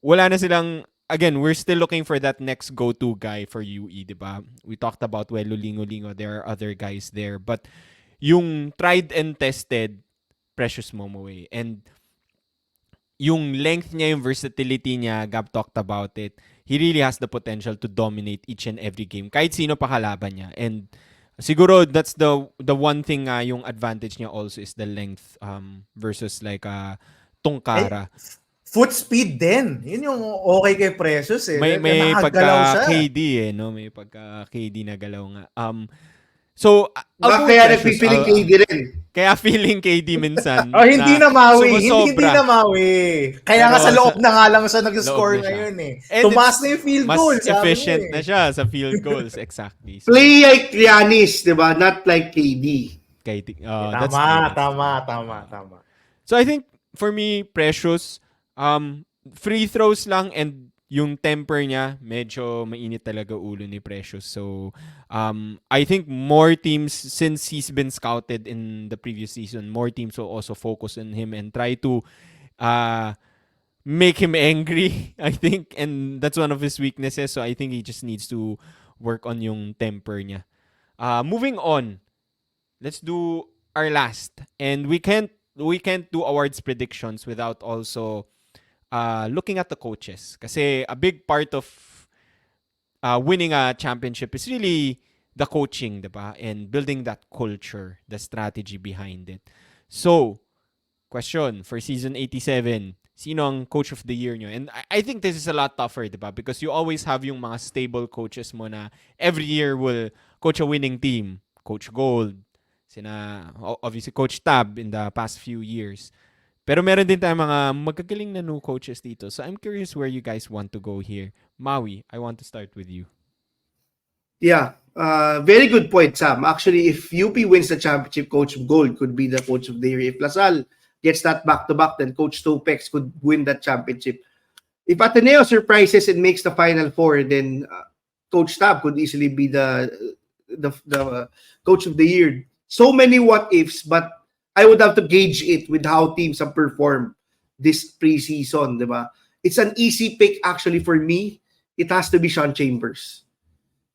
wala na silang, again, we're still looking for that next go-to guy for UE, diba? We talked about Lingo, there are other guys there, but yung tried and tested, Precious Momoe, and yung length niya, yung versatility niya, Gab talked about it, he really has the potential to dominate each and every game, kahit sino pa kalaban niya, and siguro that's the one thing, yung advantage niya also is the length versus like Tongkara. Foot speed din. Yun yung okay kay Precious eh. May Nakagalaw siya. pagka KD no, may pagka KD na galaw nga. So I'll go Kaya with Precious. nagpipiling KD rin. Kaya feeling KD minsan. Oh, hindi na mawi. Hindi sumusobra. na mawi. Kaya Pero nga sa loob na nga lang siya loob nag-score na siya. ngayon eh. And Tumaas it's na yung field mas goal. Sabi efficient mo na eh. siya sa field goals, exactly. So, Play like Giannis, di ba? Not like KD. KD, that's Tama. So I think for me, Precious, free throws lang, and yung temper niya, medyo mainit talaga ulo ni Precious. So I think more teams, since he's been scouted in the previous season, more teams will also focus on him and try to make him angry, I think. And that's one of his weaknesses. So I think he just needs to work on yung temper niya. Moving on, let's do our last. And we can't do awards predictions without also looking at the coaches. Kasi a big part of winning a championship is really the coaching, diba? And building that culture, the strategy behind it. So, question for season 87, sino ang coach of the year nyo? And I think this is a lot tougher, diba? Because you always have yung mga stable coaches mo na every year will coach a winning team. Coach Gold, Obviously Coach Tab in the past few years. Pero meron din tayong mga magagaling na new coaches dito. So I'm curious where you guys want to go here. Maui, I want to start with you. Yeah, very good point, Sam. Actually, if UP wins the championship, Coach Gold could be the coach of the year. If Lasal gets that back-to-back, then Coach Topex could win that championship. If Ateneo surprises and makes the Final Four, then Coach Tab could easily be the coach of the year. So many what ifs, but I would have to gauge it with how teams have performed this preseason, diba? It's an easy pick actually for me. It has to be Sean Chambers.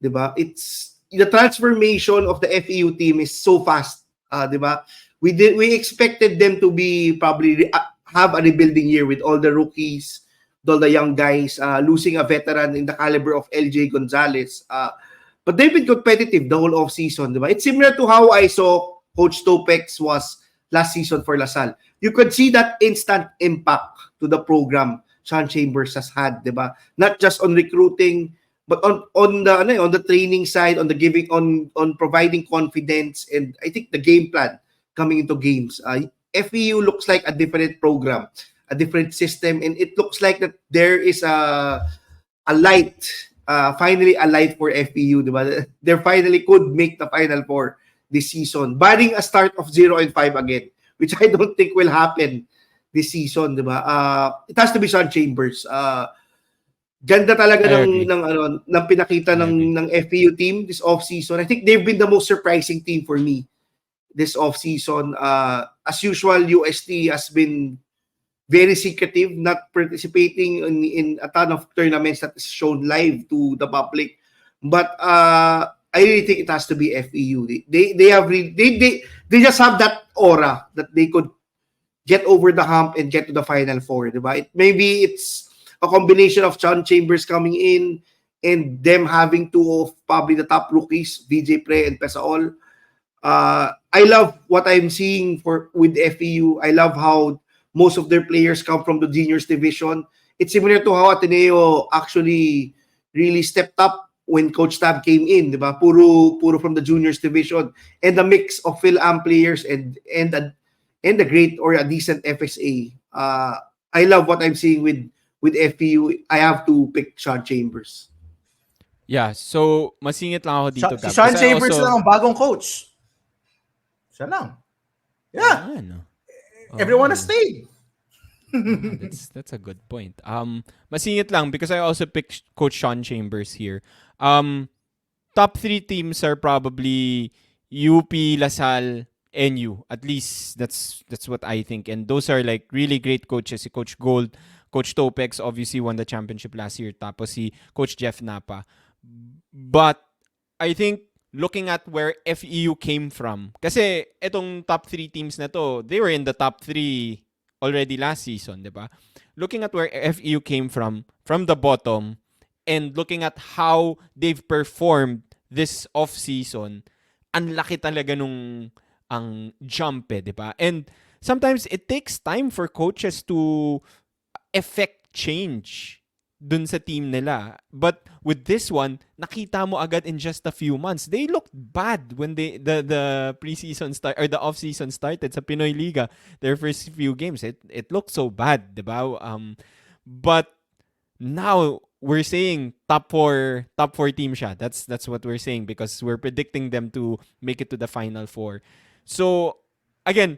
Diba? It's the transformation of the FEU team is so fast, diba? We expected them to be probably have a rebuilding year with all the rookies, all the young guys, losing a veteran in the caliber of LJ Gonzalez. But they've been competitive the whole offseason, diba? It's similar to how I saw Coach Topex was last season for Lasal. You could see that instant impact to the program Sean Chambers has had, diba? Not just on recruiting, but on the training side, on the giving, on providing confidence, and I think the game plan coming into games. FEU looks like a different program, a different system, and it looks like that there is a light, finally a light for FEU, diba? They finally could make the Final Four this season, barring a start of 0-5 again, which I don't think will happen this season, diba? It has to be Sean Chambers. Ganda talaga ng pinakita ng FEU team this off-season. I think they've been the most surprising team for me this off-season. As usual, UST has been very secretive, not participating in a ton of tournaments that is shown live to the public. But I really think it has to be FEU. They just have that aura that they could get over the hump and get to the Final Four, diba? Maybe it's a combination of Sean Chambers coming in and them having two of probably the top rookies, VJ Pre and Pesaol. I love what I'm seeing with FEU. I love how most of their players come from the juniors division. It's similar to how Ateneo actually really stepped up when Coach Tab came in, diba? Puro from the juniors division, and a mix of Phil-Am players and a great or a decent FSA. I love what I'm seeing with FEU. I have to pick Sean Chambers. Yeah, so masingit lang ako dito, Gab. Si Sean Kasi Chambers also, lang ang bagong coach. Siya lang. Yeah. Everyone has stayed. That's a good point. Masingit lang because I also picked Coach Sean Chambers here. Top 3 teams are probably UP, Lasal, NU. At least that's what I think. And those are like really great coaches. Si Coach Gold, Coach Topex obviously won the championship last year. Tapos si Coach Jeff Napa. But I think looking at where FEU came from, kasi itong top 3 teams na to, they were in the top 3 already last season, di ba? Looking at where FEU came from the bottom, and looking at how they've performed this off-season, ang laki talaga nung ang jump di ba? And sometimes it takes time for coaches to effect change dun sa team nila. But with this one, nakita mo agad in just a few months. They looked bad when the preseason start or the off-season started sa Pinoy Liga. Their first few games, it looked so bad, di ba? But now we're saying top four team siya. That's what we're saying because we're predicting them to make it to the Final Four. So again,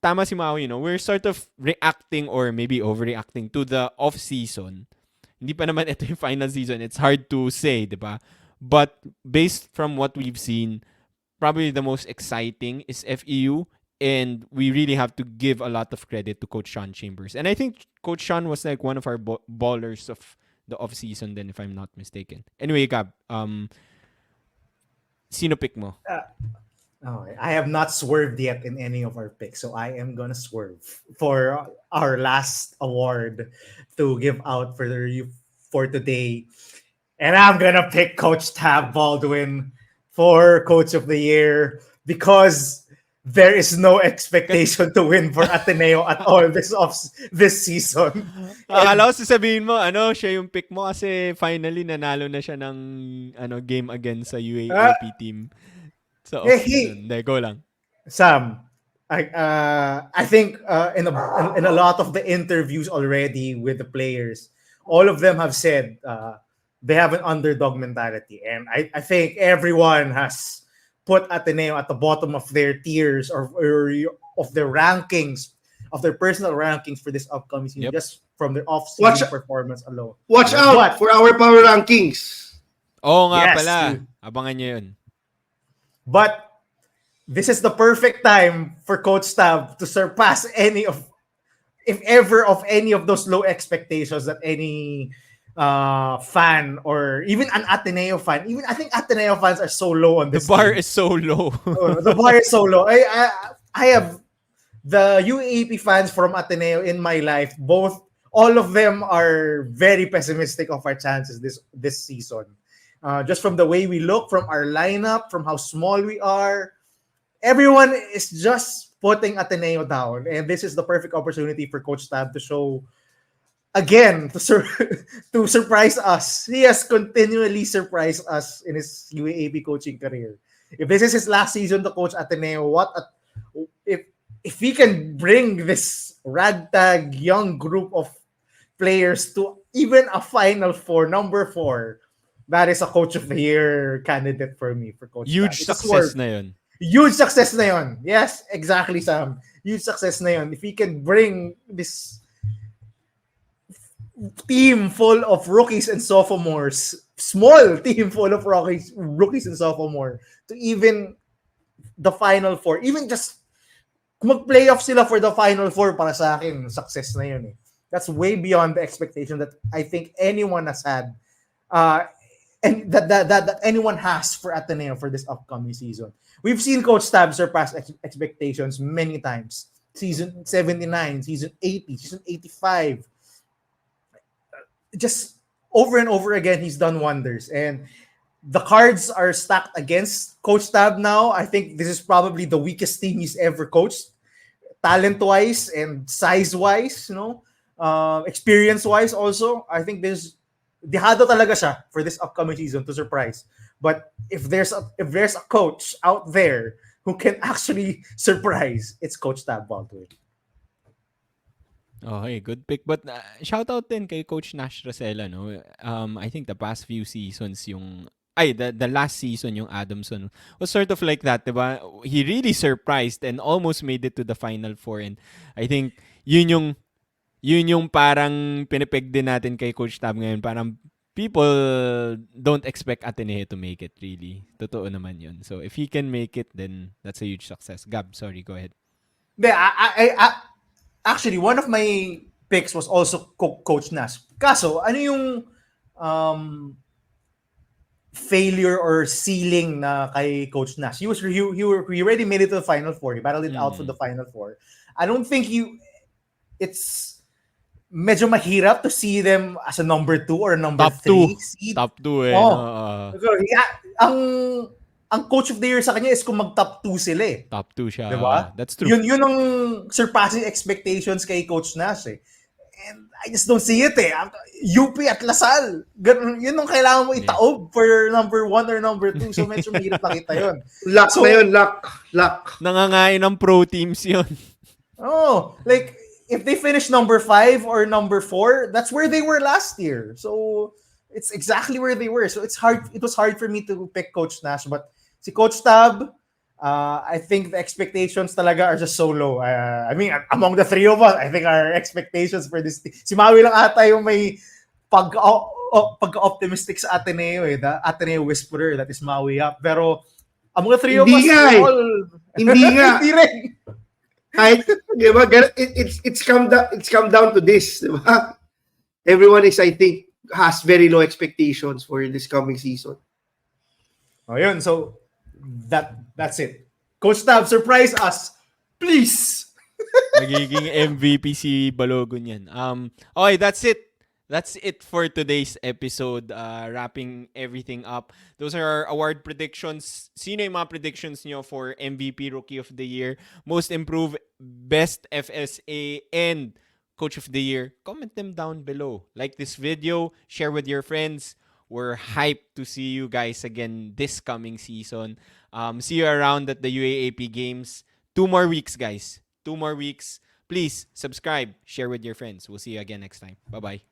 tama si Mao, we're sort of reacting or maybe overreacting to the off-season. Hindi pa naman ito yung final season. It's hard to say, di ba? But based from what we've seen, probably the most exciting is FEU, and we really have to give a lot of credit to Coach Sean Chambers. And I think Coach Sean was like one of our ballers of the off-season then, if I'm not mistaken. Anyway, Gab, sino pick mo? I have not swerved yet in any of our picks, so I am gonna swerve for our last award to give out for today, and I'm gonna pick Coach Tab Baldwin for Coach of the Year because there is no expectation to win for Ateneo at all this season. Akala ko sasabihin mo, siya yung pick mo kasi finally nanalo na siya ng game against sa UAAP team. So, go lang. Sam, I think in a lot of the interviews already with the players, all of them have said they have an underdog mentality, and I think everyone has put Ateneo at the bottom of their tiers or of their rankings, of their personal rankings for this upcoming season, Yep. just from their Watch off-season performance alone. watch Yep. out But for our power rankings. Oo nga yes, pala. Abangan nyo yun. but this is the perfect time for Coach Tab to surpass any of, if ever, of any of those low expectations that any fan or even an Ateneo fan, even I think Ateneo fans are so low on The this bar team. is so low. The bar is so low. I have the UAAP fans from Ateneo in my life. Both all of them are very pessimistic of our chances this season. Just from the way we look, from our lineup, from how small we are, everyone is just putting Ateneo down, and this is the perfect opportunity for Coach Tab to show again to surprise us. He has continually surprised us in his UAAP coaching career. If this is his last season to coach Ateneo, if if he can bring this ragtag young group of players to even a Final Four, number 4, that is a Coach of the Year candidate for me, for Coach Tab. Huge It's a swerve. success na yun. Huge success na yun. Yes, exactly, Sam. Huge success na yun. If he can bring this team full of rookies and sophomores, small team full of rookies and sophomore, to even the Final Four, even just kung mag-playoff sila for the Final Four, para sa akin, success na yun eh. That's way beyond the expectation that I think anyone has had, and that anyone has for Ateneo for this upcoming season. We've seen Coach Tab surpass expectations many times. Season 79, season 80, season 85. Just over and over again, he's done wonders. And the cards are stacked against Coach Tab now. I think this is probably the weakest team he's ever coached, talent-wise and size-wise, experience-wise also. I think there's dehado talaga siya for this upcoming season to surprise. But if there's a coach out there who can actually surprise, it's Coach Tab Baldwin. Okay, good pick. But shout out din kay Coach Nash Rosella, no? I think the past few seasons the last season yung Adamson was sort of like that, diba? He really surprised and almost made it to the Final Four, and I think yun yung parang pinipeg din natin kay Coach Tab ngayon. Parang people don't expect Ateneo to make it, really. Totoo naman yun. So if he can make it, then that's a huge success. Gab, sorry, go ahead. Actually, one of my picks was also Coach Nash. Kaso, ano yung failure or ceiling na kay Coach Nash? He already made it to the Final Four. He battled it out for the Final Four. I don't think it's medyo mahirap to see them as a number 2 or a number Top 3 2. seed. Top 2 eh. Oh. No? Ang Coach of the Year sa kanya is kung mag-top 2 sila eh. Top 2 siya. Diba? That's true. Yun ang surpassing expectations kay Coach Nash eh. And I just don't see it eh. UP at Lasal. Yun ang kailangan mo itaob for number 1 or number 2. So medyo mahirap makita yun. Luck na yun, luck. Nangangain ng pro teams yun. Oh, like if they finish number 5 or number 4, that's where they were last year. So it's exactly where they were. So it was hard for me to pick Coach Nash, but si Coach Tab, I think the expectations talaga are just so low. I mean, among the three of us, I think our expectations for this team, si Maui lang ata yung may pagka-optimistic sa Ateneo eh. The Ateneo Whisperer, that is Maui up. Pero among the three of us, Hindi nga. Hindi rin. Kahit, di ba, it's come down to this, di ba? Everyone is, I think, has very low expectations for this coming season. Oh, yun. So, that's it. Coach Tab, surprise us. Please. Magiging MVP si Balogun yan. Okay, that's it. That's it for today's episode. Wrapping everything up. Those are our award predictions. Sino yung mga predictions nyo for MVP Rookie of the Year, Most Improved, Best FSA, and Coach of the Year? Comment them down below. Like this video. Share with your friends. We're hyped to see you guys again this coming season. See you around at the UAAP games. 2 more weeks, guys. 2 more weeks. Please subscribe, share with your friends. We'll see you again next time. Bye-bye.